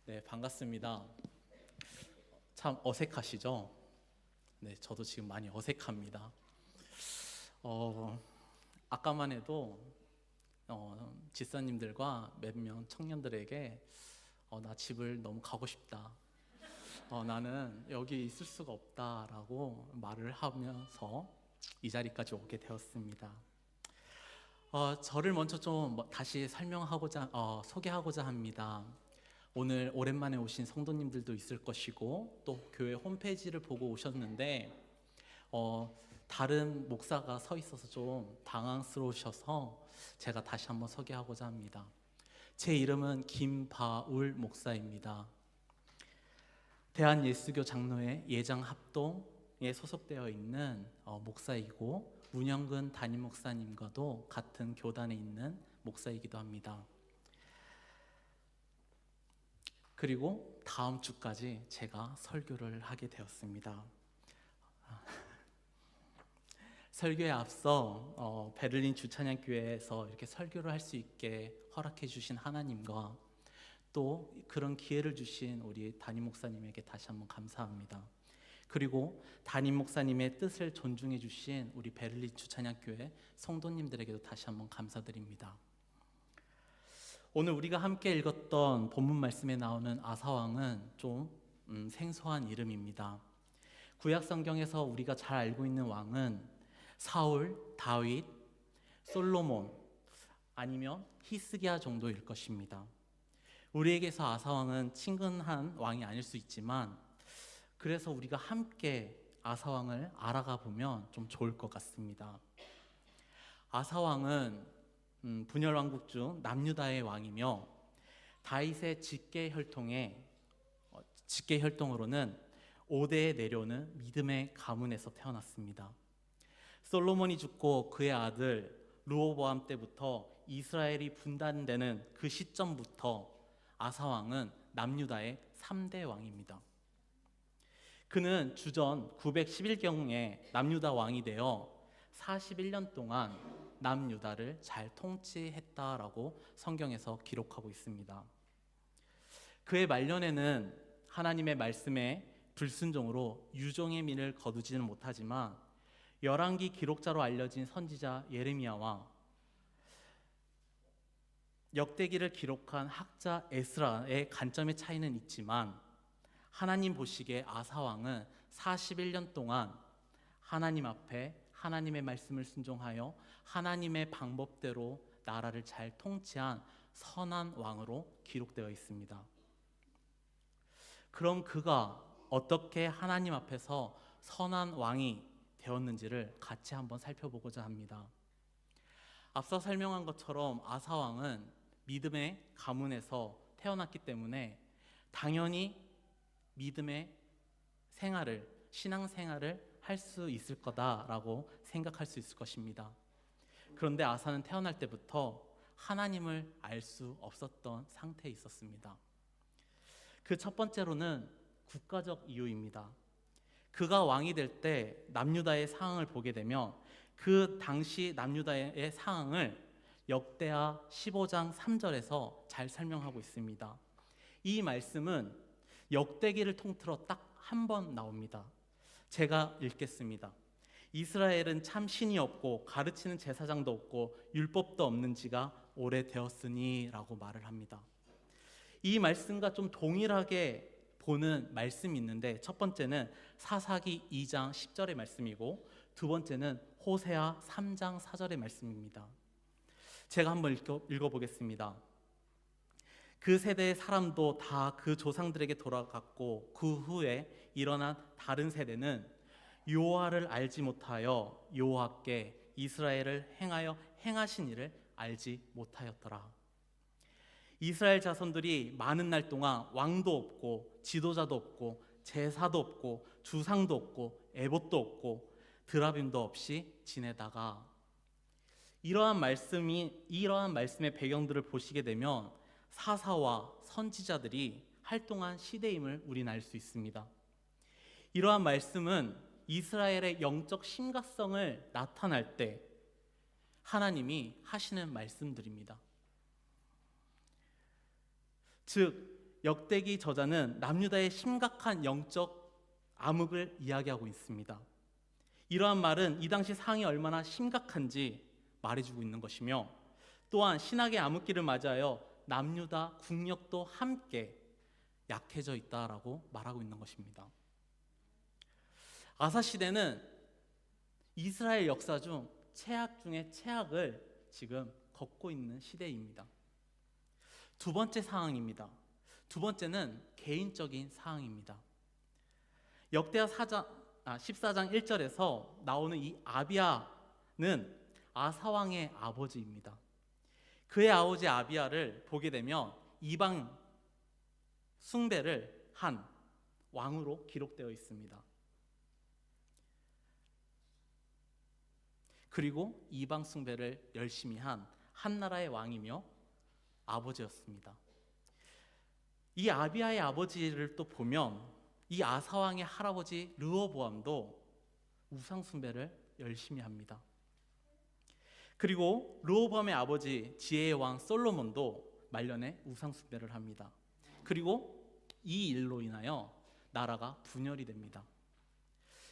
네, 반갑습니다. 참 어색하시죠? 네, 저도 지금 많이 어색합니다. 어, 아까만 해도 집사님들과 몇 명 청년들에게 나 집을 너무 가고 싶다. 나는 여기 있을 수가 없다라고 말을 하면서 이 자리까지 오게 되었습니다. 저를 먼저 좀 다시 소개하고자 합니다. 오늘 오랜만에 오신 성도님들도 있을 것이고 또 교회 홈페이지를 보고 오셨는데 다른 목사가 서 있어서 좀 당황스러우셔서 제가 다시 한번 소개하고자 합니다. 제 이름은 김바울 목사입니다. 대한예수교 장로회 예장합동에 소속되어 있는 목사이고 문영근 담임 목사님과도 같은 교단에 있는 목사이기도 합니다. 그리고 다음 주까지 제가 설교를 하게 되었습니다. 설교에 앞서 베를린 주찬양교회에서 이렇게 설교를 할 수 있게 허락해 주신 하나님과 또 그런 기회를 주신 우리 담임 목사님에게 다시 한번 감사합니다. 그리고 담임 목사님의 뜻을 존중해 주신 우리 베를린 주찬양교회 성도님들에게도 다시 한번 감사드립니다. 오늘 우리가 함께 읽었던 본문 말씀에 나오는 아사왕은 좀 생소한 이름입니다. 구약 성경에서 우리가 잘 알고 있는 왕은 사울, 다윗, 솔로몬 아니면 히스기야 정도일 것입니다. 우리에게서 아사왕은 친근한 왕이 아닐 수 있지만 그래서 우리가 함께 아사왕을 알아가 보면 좀 좋을 것 같습니다. 아사왕은 분열 왕국 중 남유다의 왕이며 다윗의 직계 혈통으로는 5대에 내려오는 믿음의 가문에서 태어났습니다. 솔로몬이 죽고 그의 아들 르호보암 때부터 이스라엘이 분단되는 그 시점부터 아사왕은 남유다의 3대 왕입니다. 그는 주전 911경에 남유다 왕이 되어 41년 동안 남유다를 잘 통치했다라고 성경에서 기록하고 있습니다. 그의 말년에는 하나님의 말씀에 불순종으로 유종의 민을 거두지는 못하지만 열왕기 기록자로 알려진 선지자 예레미야와 역대기를 기록한 학자 에스라의 관점의 차이는 있지만 하나님 보시기에 아사왕은 41년 동안 하나님 앞에 하나님의 말씀을 순종하여 하나님의 방법대로 나라를 잘 통치한 선한 왕으로 기록되어 있습니다. 그럼 그가 어떻게 하나님 앞에서 선한 왕이 되었는지를 같이 한번 살펴보고자 합니다. 앞서 설명한 것처럼 아사왕은 믿음의 가문에서 태어났기 때문에 당연히 믿음의 신앙생활을 할 수 있을 거다라고 생각할 수 있을 것입니다. 그런데 아사는 태어날 때부터 하나님을 알 수 없었던 상태에 있었습니다. 그 첫 번째로는 국가적 이유입니다. 그가 왕이 될 때 남유다의 상황을 보게 되면 그 당시 남유다의 상황을 역대하 15장 3절에서 잘 설명하고 있습니다. 이 말씀은 역대기를 통틀어 딱 한 번 나옵니다. 제가 읽겠습니다. 이스라엘은 참 신이 없고 가르치는 제사장도 없고 율법도 없는 지가 오래되었으니 라고 말을 합니다. 이 말씀과 좀 동일하게 보는 말씀이 있는데 첫 번째는 사사기 2장 10절의 말씀이고 두 번째는 호세아 3장 4절의 말씀입니다. 제가 한번 읽어보겠습니다. 그 세대의 사람도 다 그 조상들에게 돌아갔고 그 후에 일어난 다른 세대는 여호와를 알지 못하여 여호와께 이스라엘을 행하여 행하신 일을 알지 못하였더라. 이스라엘 자손들이 많은 날 동안 왕도 없고 지도자도 없고 제사도 없고 주상도 없고 에봇도 없고 드라빔도 없이 지내다가 이러한 말씀의 배경들을 보시게 되면 사사와 선지자들이 활동한 시대임을 우리는 알 수 있습니다. 이러한 말씀은 이스라엘의 영적 심각성을 나타날 때 하나님이 하시는 말씀들입니다. 즉 역대기 저자는 남유다의 심각한 영적 암흑을 이야기하고 있습니다. 이러한 말은 이 당시 상황이 얼마나 심각한지 말해주고 있는 것이며, 또한 신학의 암흑기를 맞이하여 남유다 국력도 함께 약해져 있다라고 말하고 있는 것입니다. 아사 시대는 이스라엘 역사 중 최악 중에 최악을 지금 겪고 있는 시대입니다. 두 번째 상황입니다. 두 번째는 개인적인 상황입니다. 역대하 14장 1절에서 나오는 이 아비야는 아사왕의 아버지입니다. 그의 아버지 아비야를 보게 되면 이방 숭배를 한 왕으로 기록되어 있습니다. 그리고 이방 숭배를 열심히 한 나라의 왕이며 아버지였습니다. 이 아비야의 아버지를 또 보면 이 아사왕의 할아버지 르호보암도 우상 숭배를 열심히 합니다. 그리고 르호보암의 아버지 지혜의 왕 솔로몬도 말년에 우상 숭배를 합니다. 그리고 이 일로 인하여 나라가 분열이 됩니다.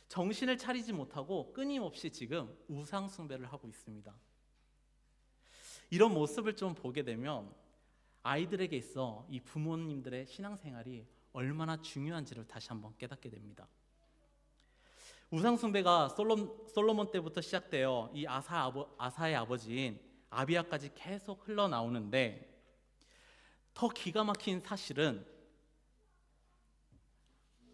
정신을 차리지 못하고 끊임없이 지금 우상 숭배를 하고 있습니다. 이런 모습을 좀 보게 되면 아이들에게 있어 이 부모님들의 신앙생활이 얼마나 중요한지를 다시 한번 깨닫게 됩니다. 우상 숭배가 솔로몬 때부터 시작되어 이 아사의 아버지인 아비야까지 계속 흘러나오는데, 더 기가 막힌 사실은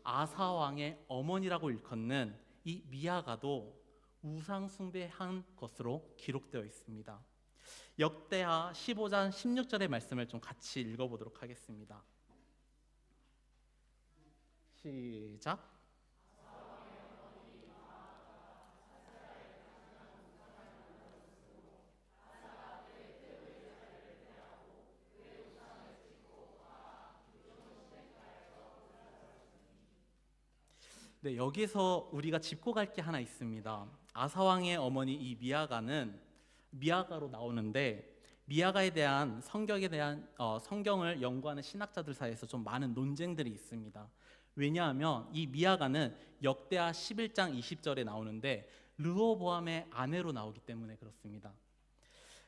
아사 왕의 어머니라고 일컫는 이 미아가도 우상 숭배한 것으로 기록되어 있습니다. 역대하 15장 16절의 말씀을 좀 같이 읽어보도록 하겠습니다. 시작. 네, 여기서 우리가 짚고 갈 게 하나 있습니다. 아사왕의 어머니 이 미아가로 나오는데, 미아가에 대한 성경을 연구하는 신학자들 사이에서 좀 많은 논쟁들이 있습니다. 왜냐하면 이 미아가는 역대하 11장 20절에 나오는데 르호보암의 아내로 나오기 때문에 그렇습니다.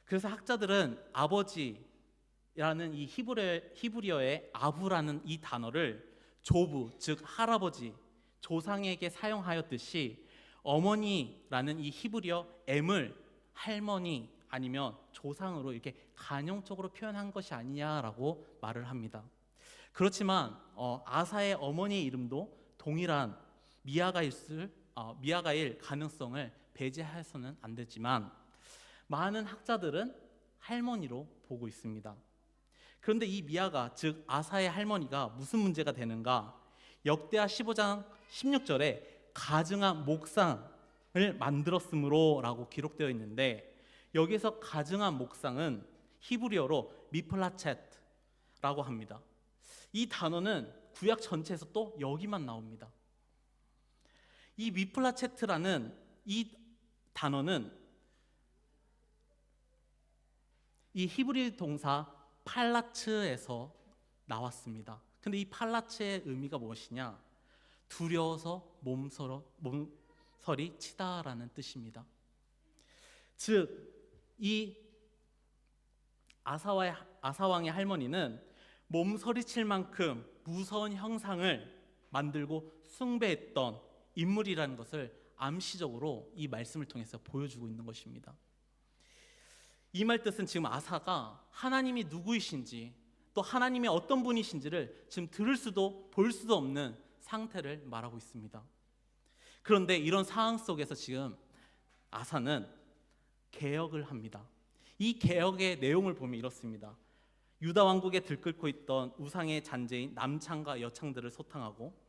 그래서 학자들은 아버지라는 이 히브리어의 아부라는 이 단어를 조부, 즉 할아버지, 조상에게 사용하였듯이 어머니라는 이 히브리어 M을 할머니 아니면 조상으로 이렇게 간용적으로 표현한 것이 아니냐라고 말을 합니다. 그렇지만 아사의 어머니의 이름도 동일한 미아가일 가능성을 배제해서는 안 되지만, 많은 학자들은 할머니로 보고 있습니다. 그런데 이 미아가, 즉 아사의 할머니가 무슨 문제가 되는가? 역대하 15장 16절에 가증한 목상을 만들었으므로 라고 기록되어 있는데, 여기서 가증한 목상은 히브리어로 미플라쳇라고 합니다. 이 단어는 구약 전체에서 또 여기만 나옵니다. 이 미플라쳇라는 이 단어는 이 히브리 동사 팔라츠에서 나왔습니다. 근데 이 팔라츠의 의미가 무엇이냐? 두려워서 몸서리 치다라는 뜻입니다. 즉 이 아사왕의 할머니는 몸서리칠 만큼 무서운 형상을 만들고 숭배했던 인물이라는 것을 암시적으로 이 말씀을 통해서 보여주고 있는 것입니다. 이 말 뜻은 지금 아사가 하나님이 누구이신지, 또 하나님이 어떤 분이신지를 지금 들을 수도 볼 수도 없는 상태를 말하고 있습니다. 그런데 이런 상황 속에서 지금 아사는 개혁을 합니다. 이 개혁의 내용을 보면 이렇습니다. 유다 왕국에 들끓고 있던 우상의 잔재인 남창과 여창들을 소탕하고,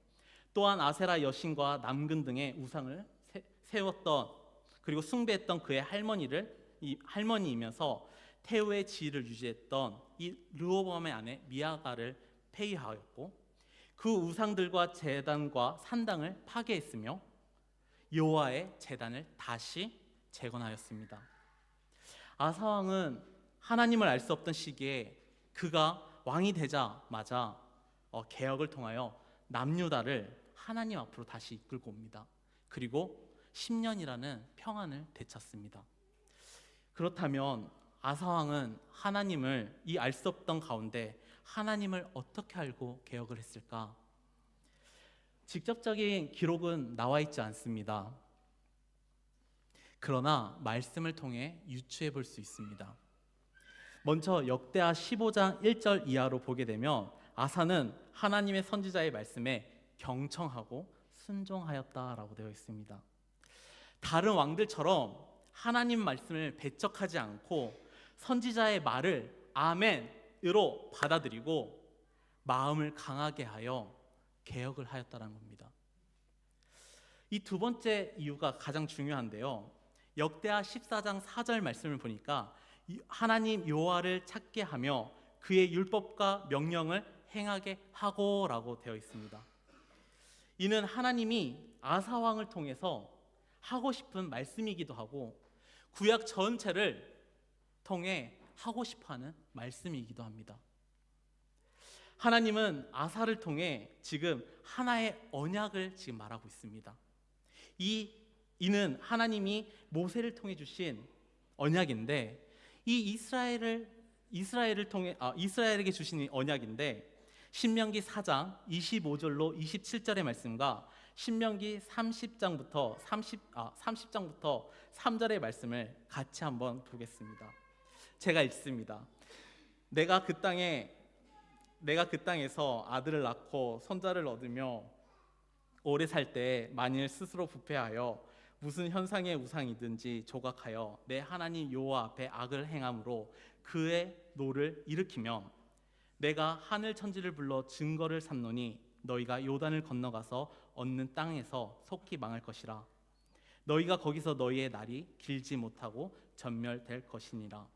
또한 아세라 여신과 남근 등의 우상을 세웠던, 그리고 숭배했던 그의 할머니이면서 태후의 지위를 유지했던 이 르호보암의 아내 미아가를 폐위하였고, 그 우상들과 제단과 산당을 파괴했으며 여호와의 제단을 다시 재건하였습니다. 아사왕은 하나님을 알 수 없던 시기에 그가 왕이 되자마자 개혁을 통하여 남유다를 하나님 앞으로 다시 이끌고 옵니다. 그리고 10년이라는 평안을 되찾습니다. 그렇다면 아사 왕은 하나님을 이 알 수 없던 가운데 하나님을 어떻게 알고 개혁을 했을까? 직접적인 기록은 나와 있지 않습니다. 그러나 말씀을 통해 유추해 볼 수 있습니다. 먼저 역대하 15장 1절 이하로 보게 되면 아사는 하나님의 선지자의 말씀에 경청하고 순종하였다라고 되어 있습니다. 다른 왕들처럼 하나님 말씀을 배척하지 않고 선지자의 말을 아멘으로 받아들이고 마음을 강하게 하여 개혁을 하였다는 겁니다. 이 두 번째 이유가 가장 중요한데요. 역대하 14장 4절 말씀을 보니까 하나님 여호와를 찾게 하며 그의 율법과 명령을 행하게 하고라고 되어 있습니다. 이는 하나님이 아사 왕을 통해서 하고 싶은 말씀이기도 하고 구약 전체를 통해 하고 싶어하는 말씀이기도 합니다. 하나님은 아사를 통해 지금 하나의 언약을 지금 말하고 있습니다. 이는 하나님이 모세를 통해 주신 언약인데 이 이스라엘에게 주신 언약인데 신명기 4장 25절로 27절의 말씀과 신명기 30장부터 3절의 말씀을 같이 한번 보겠습니다. 제가 읽습니다. 내가 그 땅에서 아들을 낳고 손자를 얻으며 오래 살 때 만일 스스로 부패하여 무슨 현상의 우상이든지 조각하여 내 하나님 여호와 앞에 악을 행함으로 그의 노를 일으키면 내가 하늘 천지를 불러 증거를 삼노니 너희가 요단을 건너가서 얻는 땅에서 속히 망할 것이라. 너희가 거기서 너희의 날이 길지 못하고 전멸될 것이니라.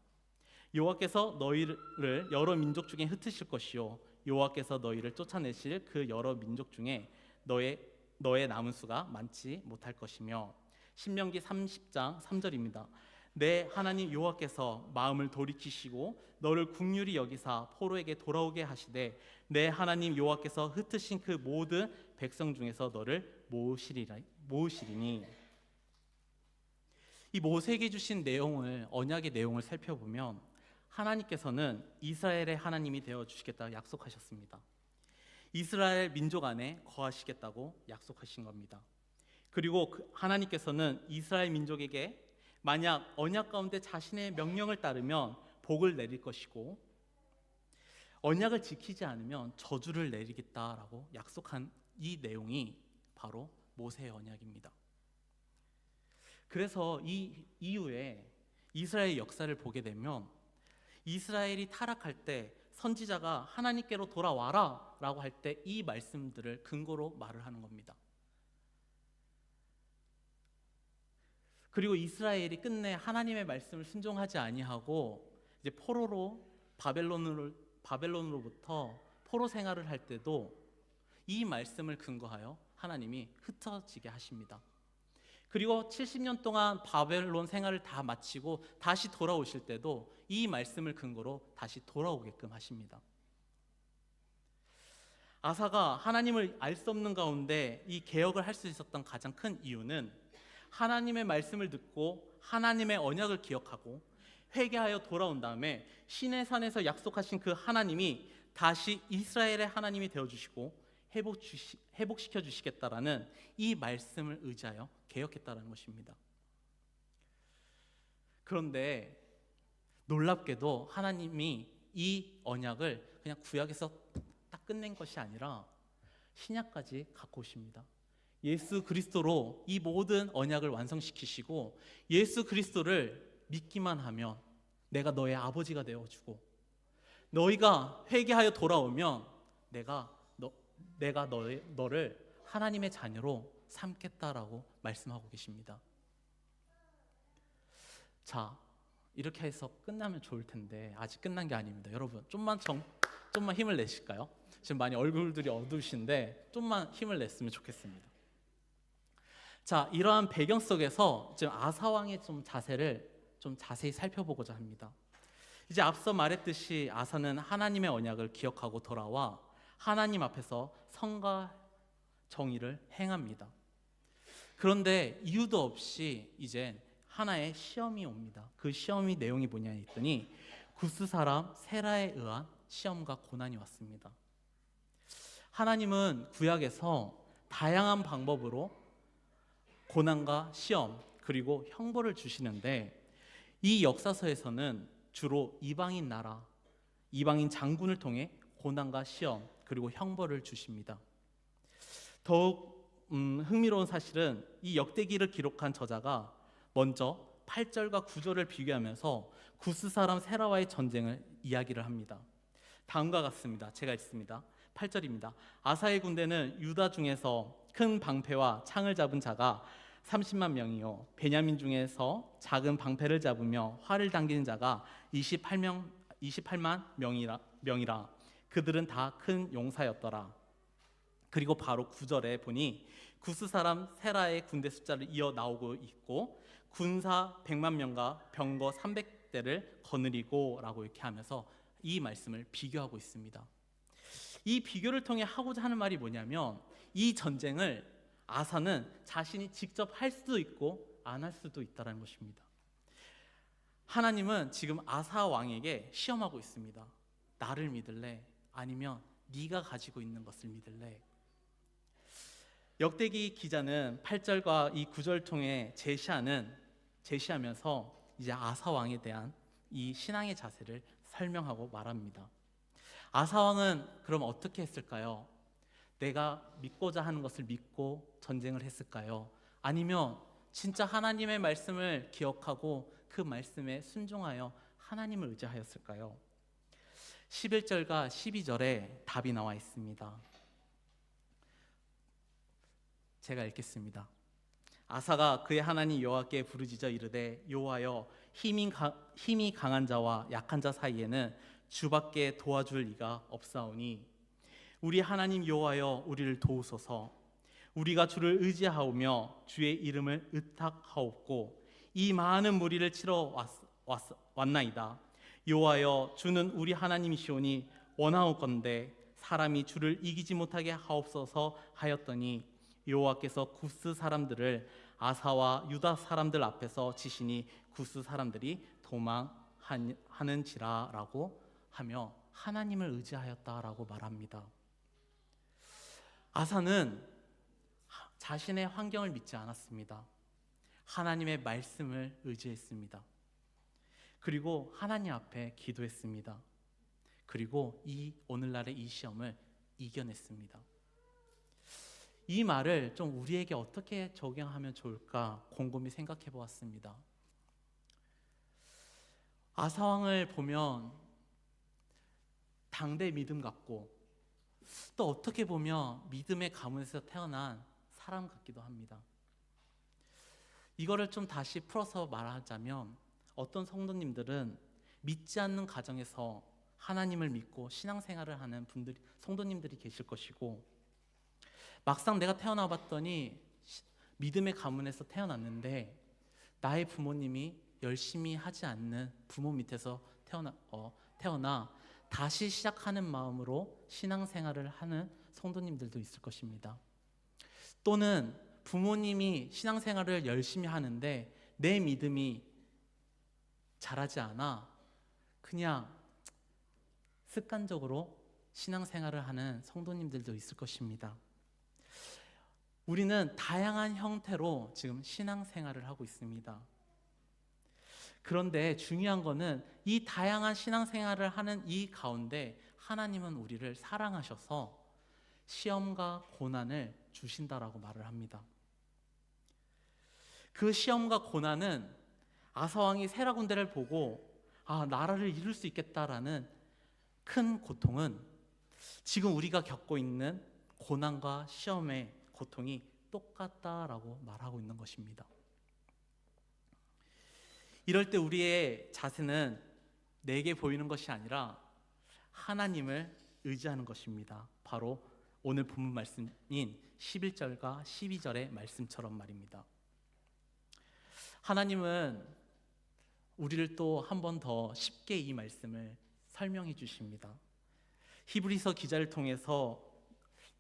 여호와께서 너희를 여러 민족 중에 흩으실 것이요 여호와께서 너희를 쫓아내실 그 여러 민족 중에 너의 남은 수가 많지 못할 것이며. 신명기 30장 3절입니다. 내 하나님 여호와께서 마음을 돌이키시고 너를 긍휼히 여기사 포로에게 돌아오게 하시되 내 하나님 여호와께서 흩으신 그 모든 백성 중에서 너를 모으시리니. 이 모세에게 주신 언약의 내용을 살펴보면 하나님께서는 이스라엘의 하나님이 되어 주시겠다고 약속하셨습니다. 이스라엘 민족 안에 거하시겠다고 약속하신 겁니다. 그리고 하나님께서는 이스라엘 민족에게 만약 언약 가운데 자신의 명령을 따르면 복을 내릴 것이고 언약을 지키지 않으면 저주를 내리겠다라고 약속한 이 내용이 바로 모세의 언약입니다. 그래서 이 이후에 이스라엘 역사를 보게 되면 이스라엘이 타락할 때 선지자가 하나님께로 돌아와라 라고 할 때 이 말씀들을 근거로 말을 하는 겁니다. 그리고 이스라엘이 끝내 하나님의 말씀을 순종하지 아니하고 이제 바벨론으로부터 포로 생활을 할 때도 이 말씀을 근거하여 하나님이 흩어지게 하십니다. 그리고 70년 동안 바벨론 생활을 다 마치고 다시 돌아오실 때도 이 말씀을 근거로 다시 돌아오게끔 하십니다. 아사가 하나님을 알 수 없는 가운데 이 개혁을 할 수 있었던 가장 큰 이유는 하나님의 말씀을 듣고 하나님의 언약을 기억하고 회개하여 돌아온 다음에 시내 산에서 약속하신 그 하나님이 다시 이스라엘의 하나님이 되어주시고 회복시켜 주시겠다라는 이 말씀을 의지하여 개혁했다는 것입니다. 그런데 놀랍게도 하나님이 이 언약을 그냥 구약에서 딱 끝낸 것이 아니라 신약까지 갖고 오십니다. 예수 그리스도로 이 모든 언약을 완성시키시고 예수 그리스도를 믿기만 하면 내가 너의 아버지가 되어주고 너희가 회개하여 돌아오면 내가 너를 하나님의 자녀로 삼겠다라고 말씀하고 계십니다. 자, 이렇게 해서 끝나면 좋을 텐데 아직 끝난 게 아닙니다. 여러분 좀만 힘을 내실까요? 지금 많이 얼굴들이 어두우신데 좀만 힘을 냈으면 좋겠습니다. 자, 이러한 배경 속에서 지금 아사 왕의 자세를 좀 자세히 살펴보고자 합니다. 이제 앞서 말했듯이 아사는 하나님의 언약을 기억하고 돌아와 하나님 앞에서 선과 정의를 행합니다. 그런데 이유도 없이 이제 하나의 시험이 옵니다. 그 시험이 내용이 뭐냐 했더니 구스 사람 세라에 의한 시험과 고난이 왔습니다. 하나님은 구약에서 다양한 방법으로 고난과 시험 그리고 형벌을 주시는데, 이 역사서에서는 주로 이방인 나라, 이방인 장군을 통해 고난과 시험 그리고 형벌을 주십니다. 더욱 흥미로운 사실은 이 역대기를 기록한 저자가 먼저 8절과 9절을 비교하면서 구스 사람 세라와의 전쟁을 이야기를 합니다. 다음과 같습니다. 제가 읽습니다. 8절입니다. 아사의 군대는 유다 중에서 큰 방패와 창을 잡은 자가 30만 명이요, 베냐민 중에서 작은 방패를 잡으며 활을 당기는 자가 28만 명이라. 그들은 다 큰 용사였더라. 그리고 바로 9절에 보니 구스 사람 세라의 군대 숫자를 이어 나오고 있고, 군사 100만 명과 병거 300대를 거느리고 라고 이렇게 하면서 이 말씀을 비교하고 있습니다. 이 비교를 통해 하고자 하는 말이 뭐냐면, 이 전쟁을 아사는 자신이 직접 할 수도 있고 안 할 수도 있다는 것입니다. 하나님은 지금 아사 왕에게 시험하고 있습니다. 나를 믿을래? 아니면 네가 가지고 있는 것을 믿을래? 역대기 기자는 8절과 이 9절 통해 제시하면서 이제 아사 왕에 대한 이 신앙의 자세를 설명하고 말합니다. 아사 왕은 그럼 어떻게 했을까요? 내가 믿고자 하는 것을 믿고 전쟁을 했을까요? 아니면 진짜 하나님의 말씀을 기억하고 그 말씀에 순종하여 하나님을 의지하였을까요? 11절과 12절에 답이 나와 있습니다. 제가 읽겠습니다. 아사가 그의 하나님 여호와께 부르짖어 이르되, 여호와여, 힘이 강한 자와 약한 자 사이에는 주밖에 도와줄 이가 없사오니 우리 하나님 여호와여, 우리를 도우소서. 우리가 주를 의지하오며 주의 이름을 의탁하옵고 이 많은 무리를 치러 왔나이다. 여호와여, 주는 우리 하나님이시오니 원하옵건대 사람이 주를 이기지 못하게 하옵소서 하였더니, 여호와께서 구스 사람들을 아사와 유다 사람들 앞에서 치시니 구스 사람들이 도망하는지라라고 하며 하나님을 의지하였다라고 말합니다. 아사는 자신의 환경을 믿지 않았습니다. 하나님의 말씀을 의지했습니다. 그리고 하나님 앞에 기도했습니다. 그리고 오늘날의 이 시험을 이겨냈습니다. 이 말을 좀 우리에게 어떻게 적용하면 좋을까 곰곰이 생각해 보았습니다. 아사왕을 보면 당대 믿음 같고, 또 어떻게 보면 믿음의 가문에서 태어난 사람 같기도 합니다. 이거를 좀 다시 풀어서 말하자면, 어떤 성도님들은 믿지 않는 가정에서 하나님을 믿고 신앙생활을 하는 성도님들이 계실 것이고, 막상 내가 태어나 봤더니 믿음의 가문에서 태어났는데 나의 부모님이 열심히 하지 않는 부모 밑에서 태어나 다시 시작하는 마음으로 신앙생활을 하는 성도님들도 있을 것입니다. 또는 부모님이 신앙생활을 열심히 하는데 내 믿음이 자라지 않아 그냥 습관적으로 신앙생활을 하는 성도님들도 있을 것입니다. 우리는 다양한 형태로 지금 신앙생활을 하고 있습니다. 그런데 중요한 것은 이 다양한 신앙생활을 하는 이 가운데 하나님은 우리를 사랑하셔서 시험과 고난을 주신다라고 말을 합니다. 그 시험과 고난은 아사왕이 세라 군대를 보고 나라를 이룰 수 있겠다라는 큰 고통은 지금 우리가 겪고 있는 고난과 시험의 고통이 똑같다라고 말하고 있는 것입니다. 이럴 때 우리의 자세는 내게 보이는 것이 아니라 하나님을 의지하는 것입니다. 바로 오늘 본문 말씀인 11절과 12절의 말씀처럼 말입니다. 하나님은 우리를 또 한 번 더 쉽게 이 말씀을 설명해 주십니다. 히브리서 기자를 통해서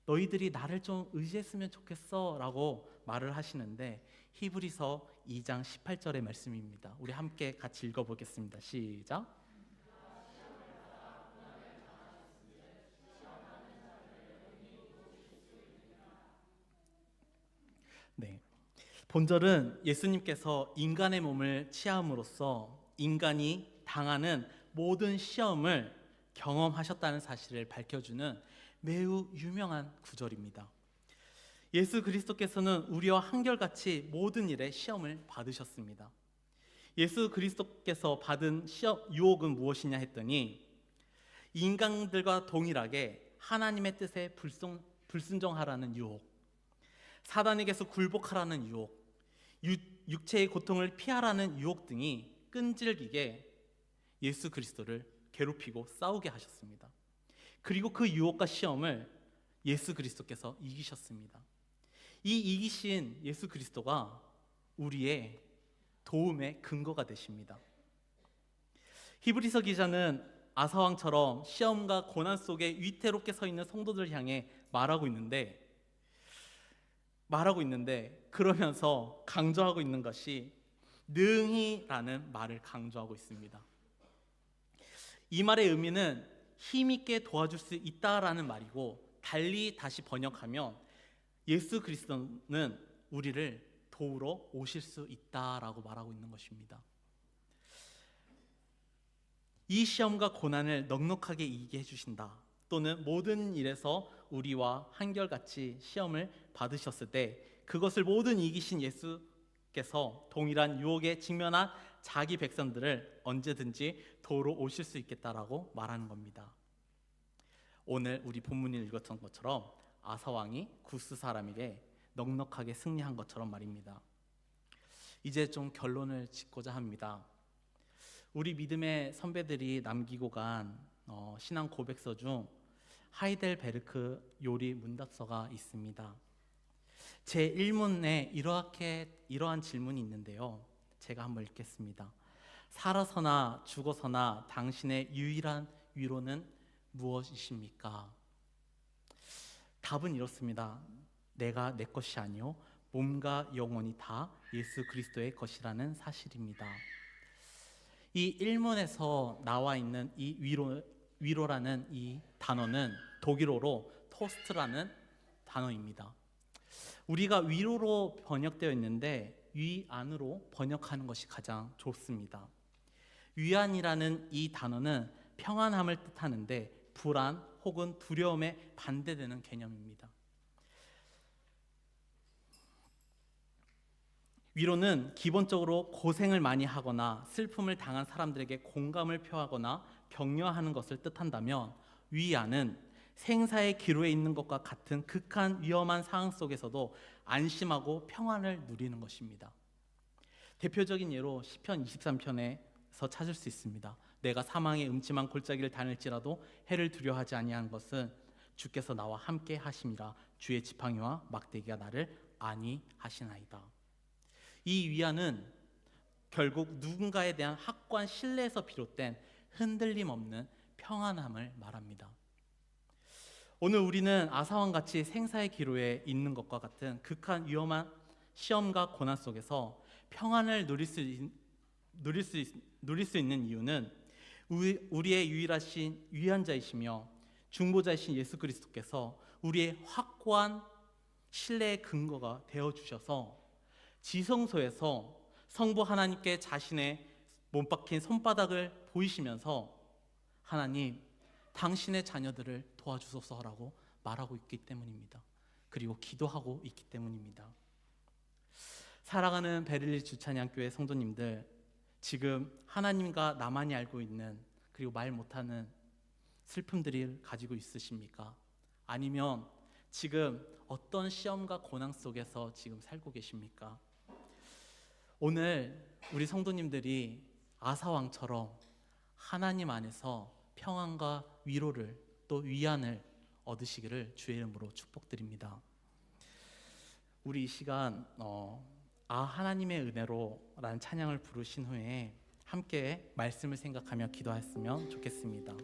너희들이 나를 좀 의지했으면 좋겠어 라고 말을 하시는데, 히브리서 2장 18절의 말씀입니다. 우리 함께 같이 읽어보겠습니다. 시작. 네, 본절은 예수님께서 인간의 몸을 취함으로써 인간이 당하는 모든 시험을 경험하셨다는 사실을 밝혀주는 매우 유명한 구절입니다. 예수 그리스도께서는 우리와 한결같이 모든 일에 시험을 받으셨습니다. 예수 그리스도께서 받은 유혹은 무엇이냐 했더니, 인간들과 동일하게 하나님의 뜻에 불순종하라는 유혹, 사단에게서 굴복하라는 유혹, 육체의 고통을 피하라는 유혹 등이 끈질기게 예수 그리스도를 괴롭히고 싸우게 하셨습니다. 그리고 그 유혹과 시험을 예수 그리스도께서 이기셨습니다. 이 이기신 예수 그리스도가 우리의 도움의 근거가 되십니다. 히브리서 기자는 아사왕처럼 시험과 고난 속에 위태롭게 서 있는 성도들을 향해 말하고 있는데 그러면서 강조하고 있는 것이 능히라는 말을 강조하고 있습니다. 이 말의 의미는 힘있게 도와줄 수 있다라는 말이고, 달리 다시 번역하면 예수 그리스도는 우리를 도우러 오실 수 있다라고 말하고 있는 것입니다. 이 시험과 고난을 넉넉하게 이기게 해주신다, 또는 모든 일에서 우리와 한결같이 시험을 받으셨을 때 그것을 모든 이기신 예수께서 동일한 유혹에 직면한 자기 백성들을 언제든지 도우러 오실 수 있겠다라고 말하는 겁니다. 오늘 우리 본문을 읽었던 것처럼 아사왕이 구스 사람에게 넉넉하게 승리한 것처럼 말입니다. 이제 좀 결론을 짓고자 합니다. 우리 믿음의 선배들이 남기고 간 신앙 고백서 중 하이델베르크 요리 문답서가 있습니다. 제 1문에 이러한 질문이 있는데요, 제가 한번 읽겠습니다. 살아서나 죽어서나 당신의 유일한 위로는 무엇이십니까? 답은 이렇습니다. 내가 내 것이 아니요 몸과 영혼이 다 예수 그리스도의 것이라는 사실입니다. 이 1문에서 나와 있는 이 위로라는 이 단어는 독일어로 토스트라는 단어입니다. 우리가 위로로 번역되어 있는데 위안으로 번역하는 것이 가장 좋습니다. 위안이라는 이 단어는 평안함을 뜻하는데 불안 혹은 두려움에 반대되는 개념입니다. 위로는 기본적으로 고생을 많이 하거나 슬픔을 당한 사람들에게 공감을 표하거나 격려하는 것을 뜻한다면, 위안은 생사의 기로에 있는 것과 같은 극한 위험한 상황 속에서도 안심하고 평안을 누리는 것입니다. 대표적인 예로 시편 23편에서 찾을 수 있습니다. 내가 사망의 음침한 골짜기를 다닐지라도 해를 두려워하지 아니하는 것은 주께서 나와 함께 하심이라. 주의 지팡이와 막대기가 나를 안위하시나이다. 이 위안은 결국 누군가에 대한 확고한 신뢰에서 비롯된 흔들림 없는 평안함을 말합니다. 오늘 우리는 아사왕같이 생사의 기로에 있는 것과 같은 극한 위험한 시험과 고난 속에서 평안을 누릴 수 있는 이유는 우리의 유일하신 위안자이시며 중보자이신 예수 그리스도께서 우리의 확고한 신뢰의 근거가 되어주셔서 지성소에서 성부 하나님께 자신의 못 박힌 손바닥을 보이시면서 하나님, 당신의 자녀들을 도와주소서라고 말하고 있기 때문입니다. 그리고 기도하고 있기 때문입니다. 사랑하는 베를린 주찬양교회 성도님들, 지금 하나님과 나만이 알고 있는 그리고 말 못하는 슬픔들을 가지고 있으십니까? 아니면 지금 어떤 시험과 고난 속에서 지금 살고 계십니까? 오늘 우리 성도님들이 아사왕처럼 하나님 안에서 평안과 위로를 또 위안을 얻으시기를 주의 이름으로 축복드립니다. 우리 이 시간 하나님의 은혜로 라는 찬양을 부르신 후에 함께 말씀을 생각하며 기도했으면 좋겠습니다.